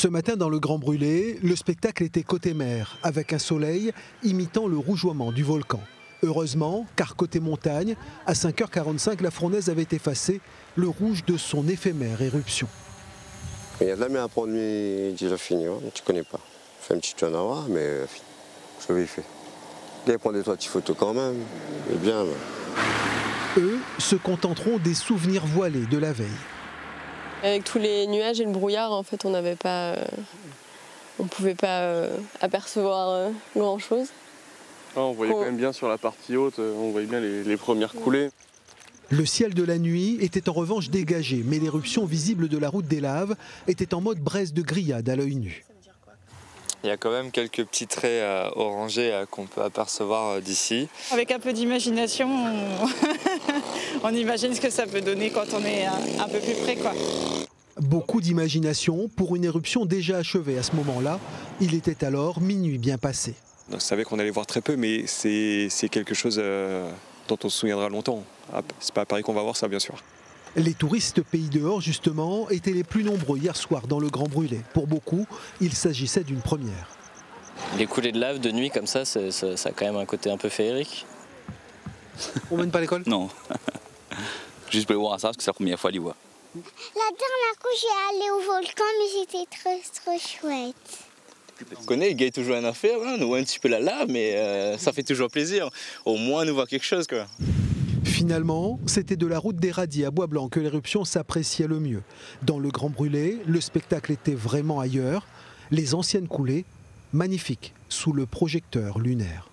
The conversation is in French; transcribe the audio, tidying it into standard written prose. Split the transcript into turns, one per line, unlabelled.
Ce matin dans le Grand Brûlé, le spectacle était côté mer, avec un soleil imitant le rougeoiement du volcan. Heureusement, car côté montagne, à 5h45, la fournaise avait effacé le rouge de son éphémère éruption.
Il y a de la mer à prendre, mais déjà fini, hein. Tu connais pas. Fais un petit tour en avoir, mais je vais y faire. Viens prendre des petites photos quand même, et bien.
Eux se contenteront des souvenirs voilés de la veille.
Avec tous les nuages et le brouillard, en fait, on pouvait pas apercevoir grand-chose.
On voyait quand même bien sur la partie haute, on voyait bien les premières coulées.
Le ciel de la nuit était en revanche dégagé, mais l'éruption visible de la route des laves était en mode braise de grillade à l'œil nu.
Il y a quand même quelques petits traits orangés qu'on peut apercevoir d'ici.
Avec un peu d'imagination, on imagine ce que ça peut donner quand on est un peu plus près, quoi.
Beaucoup d'imagination pour une éruption déjà achevée à ce moment-là. Il était alors minuit bien passé.
On savait qu'on allait voir très peu, mais c'est quelque chose dont on se souviendra longtemps. C'est pas à Paris qu'on va voir ça, bien sûr.
Les touristes pays dehors, justement, étaient les plus nombreux hier soir dans le Grand Brûlé. Pour beaucoup, il s'agissait d'une première.
Les coulées de lave de nuit comme ça a quand même un côté un peu féerique.
On mène pas à l'école?
Non. Juste pour voir ça, parce que c'est la première fois à l'y voir.
La dernière fois, j'ai allé au volcan, mais c'était trop chouette.
On connaît, il gagne toujours une affaire, hein, on voit un petit peu la lave, mais ça fait toujours plaisir. Au moins, on voit quelque chose, quoi.
Finalement, c'était de la route des Radis à Bois-Blanc que l'éruption s'appréciait le mieux. Dans le Grand Brûlé, le spectacle était vraiment ailleurs. Les anciennes coulées, magnifiques, sous le projecteur lunaire.